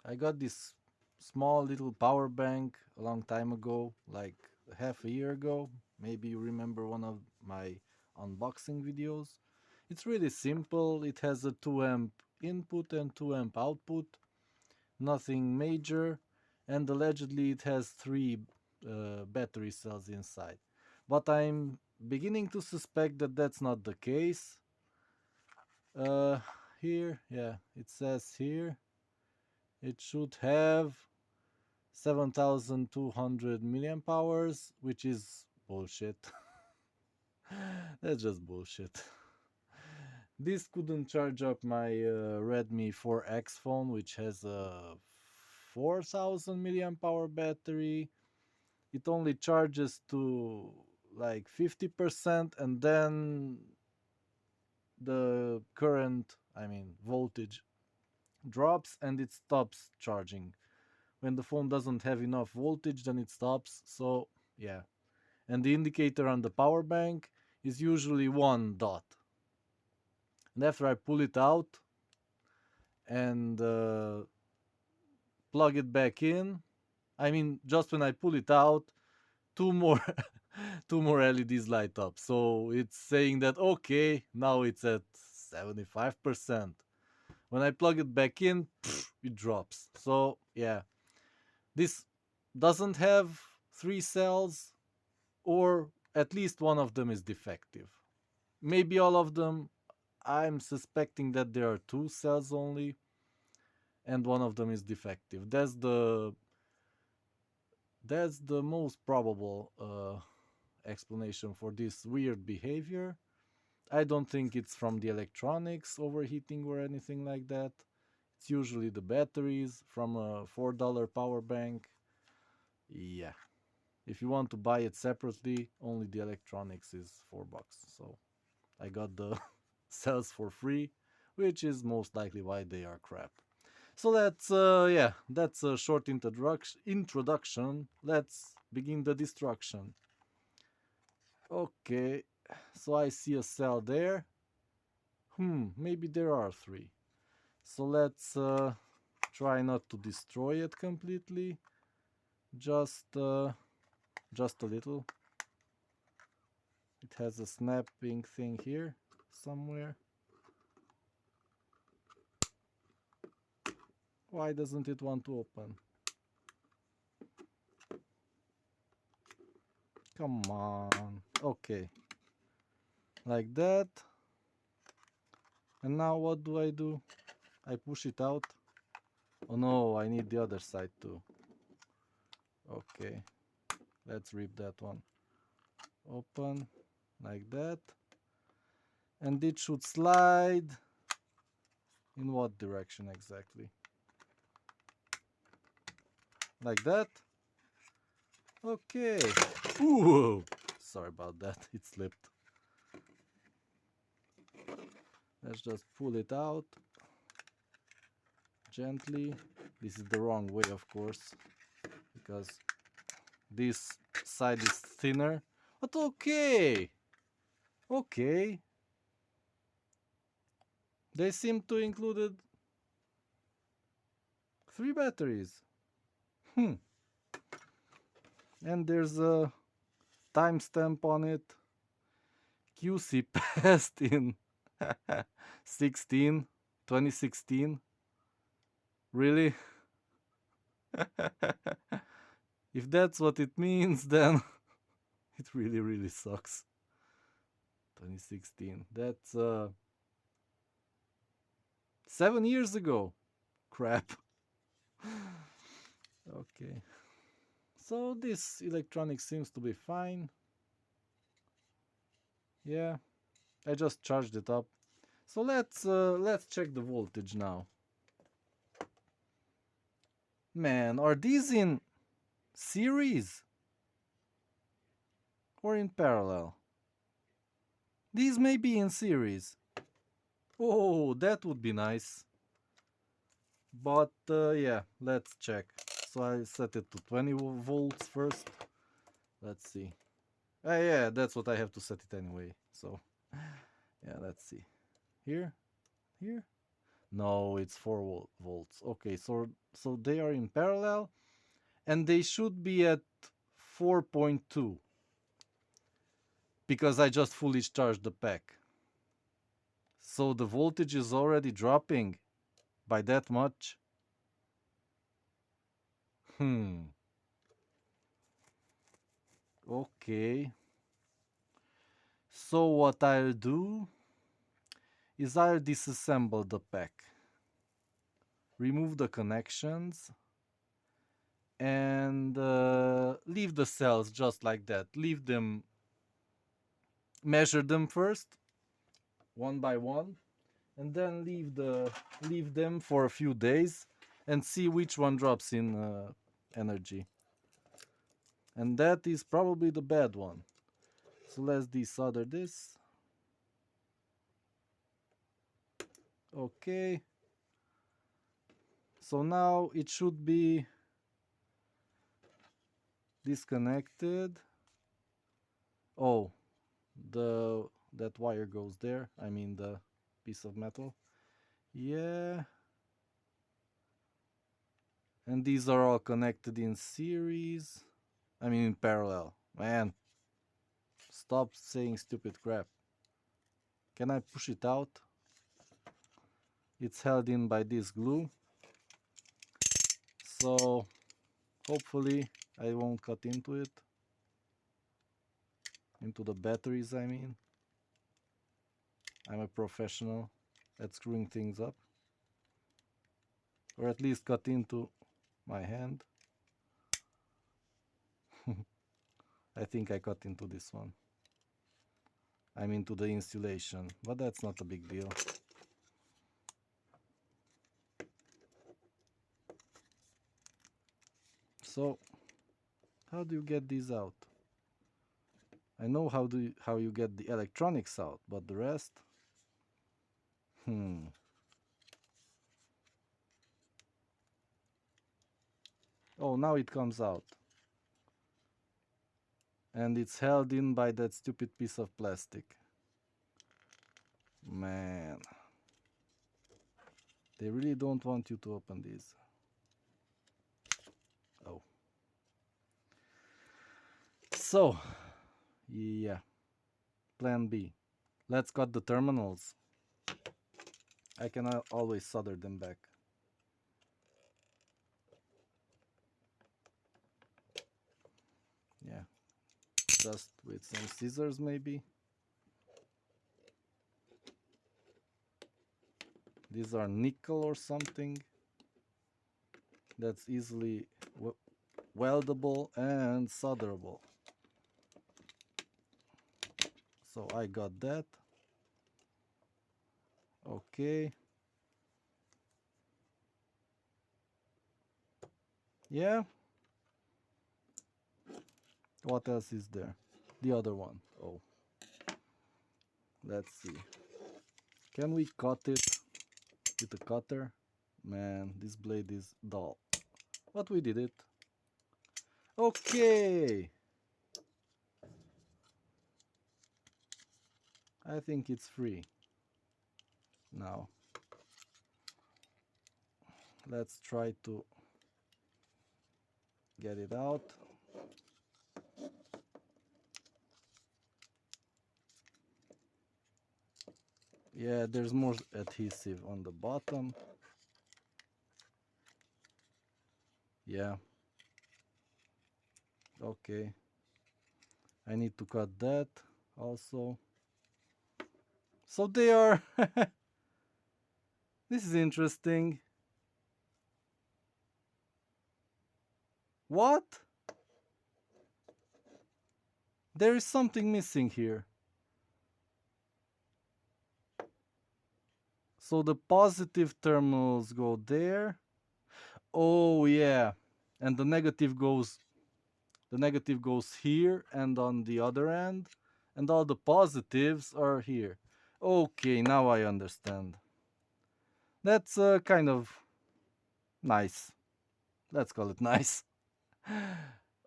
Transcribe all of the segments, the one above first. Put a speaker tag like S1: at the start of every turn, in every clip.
S1: I got this small little power bank a long time ago, like half a year ago. Maybe you remember one of my unboxing videos. It's really simple. It has a 2 amp input and 2 amp output, nothing major, and allegedly it has 3 battery cells inside. But I'm beginning to suspect that that's not the case. Uh, Here, yeah, it says here it should have 7,200 milliamp hours, which is bullshit. That's just bullshit. This couldn't charge up my Redmi 4X phone, which has a 4,000 milliamp hour battery. It only charges to like 50%, and then the current, I mean, voltage drops and it stops charging. When the phone doesn't have enough voltage, then it stops. So, yeah. And the indicator on the power bank is usually one dot. And after I pull it out and plug it back in, I mean, just when I pull it out, two more two more LEDs light up. So it's saying that okay, now it's at 75%. When I plug it back in, it drops. So yeah, this doesn't have 3 cells, or at least one of them is defective. Maybe all of them. I'm suspecting that there are 2 cells only, and one of them is defective. That's the most probable explanation for this weird behavior. I don't think it's from the electronics overheating or anything like that. It's usually the batteries from a $4 power bank. Yeah. If you want to buy it separately, only the electronics is $4. So I got the cells for free, which is most likely why they are crap. So that's a short introduction. Let's begin the destruction. Okay, so I see a cell there. Maybe there are 3. So let's try not to destroy it completely. Just a little. It has a snapping thing here somewhere. Why doesn't it want to open? Come on. Okay. Like that. And now what do? I push it out. Oh no, I need the other side too. Okay. Let's rip that one open like that. And it should slide in what direction exactly? Like that? Okay. Ooh, sorry about that. It slipped. Let's just pull it out gently. This is the wrong way, of course, because this side is thinner. But okay. Okay. They seem to included 3 batteries. And there's a timestamp on it. QC passed in 2016. Really? If that's what it means, then it really, really sucks. 2016. That's 7 years ago. Crap. Okay. So this electronic seems to be fine. Yeah. I just charged it up. So let's check the voltage now. Man, are these in series or in parallel? These may be in series. Oh, that would be nice. But yeah, let's check. So I set it to 20 volts first. Let's see. Yeah, that's what I have to set it anyway. So yeah, let's see. Here. No, it's 4 volts. Okay, so they are in parallel, and they should be at 4.2 because I just fully charged the pack. So the voltage is already dropping by that much. Okay. So what I'll do is I'll disassemble the pack, remove the connections, and leave the cells just like that. Leave them, measure them first, one by one, and then leave them for a few days and see which one drops in energy. And that is probably the bad one. So let's desolder this. Okay. So now it should be disconnected. Oh, that wire goes there. I mean the piece of metal. Yeah. And these are all connected in series. I mean in parallel. Man, stop saying stupid crap. Can I push it out? It's held in by this glue. So hopefully I won't cut into it. Into the batteries, I mean. I'm a professional at screwing things up. Or at least cut into my hand. I think I cut into this one. I'm into the insulation, but that's not a big deal. So, how do you get these out? I know how you get the electronics out, but the rest? Oh, now it comes out. And it's held in by that stupid piece of plastic. Man. They really don't want you to open these. Oh. So, yeah. Plan B. Let's cut the terminals. I can always solder them back. Yeah. Just with some scissors maybe. These are nickel or something. That's easily weldable and solderable. So I got that. Okay. Yeah. What else is there? The other one. Oh. Let's see. Can we cut it with a cutter? Man, this blade is dull. But we did it. Okay. I think it's free. Now, let's try to get it out. Yeah, there's more adhesive on the bottom. Yeah. Okay. I need to cut that also. So they are... This is interesting. What? There is something missing here. So the positive terminals go there. Oh yeah. And the negative goes here and on the other end, and all the positives are here. Okay, now I understand. That's kind of nice. Let's call it nice.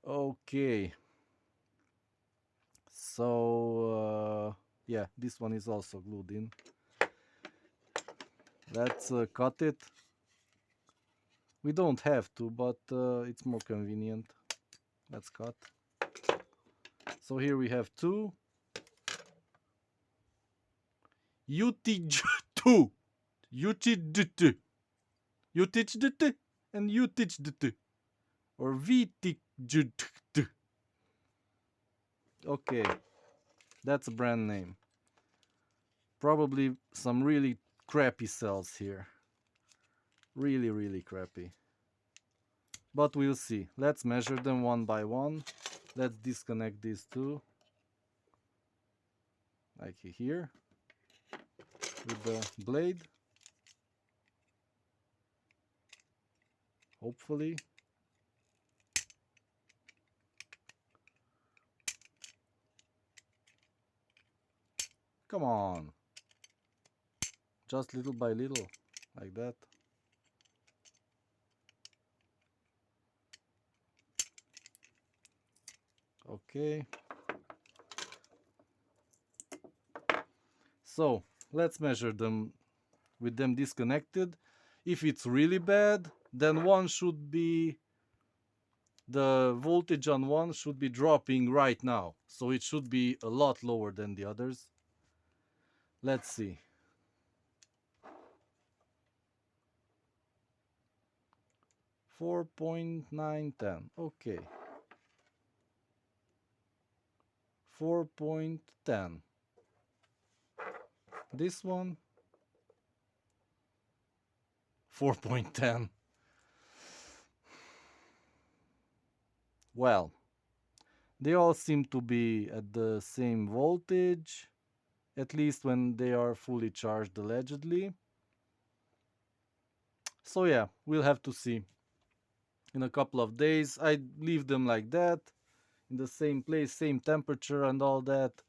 S1: Okay. So yeah, this one is also glued in. Let's cut it. We don't have to, but it's more convenient. Let's cut. So here we have two. UTJ2. UTJ2. UTJ2 and UTJ2. Or VTJ2. Okay, that's a brand name. Probably some really crappy cells here. Really, really crappy. But we'll see. Let's measure them one by one. Let's disconnect these two. Like here. With the blade. Hopefully. Come on. Just little by little. Like that. Okay. So let's measure them with them disconnected. If it's really bad, then one should be, the voltage on one should be dropping right now. So it should be a lot lower than the others. Let's see. 4.910. Okay. 4.10. This one 4.10. Well, they all seem to be at the same voltage, at least when they are fully charged, allegedly. So yeah, we'll have to see in a couple of days. I leave them like that, in the same place, same temperature and all that,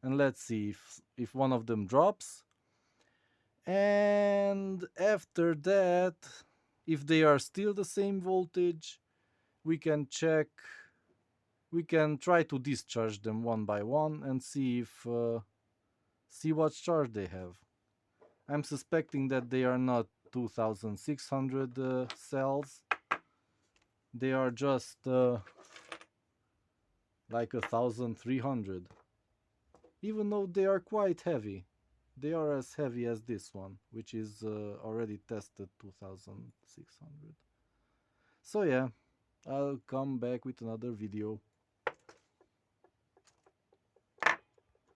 S1: and let's see if one of them drops. And after that, if they are still the same voltage, we can check, we can try to discharge them one by one and see if see what charge they have. I'm suspecting that they are not 2600 cells. They are just like 1300. Even though they are quite heavy. They are as heavy as this one, which is already tested 2600. So yeah, I'll come back with another video.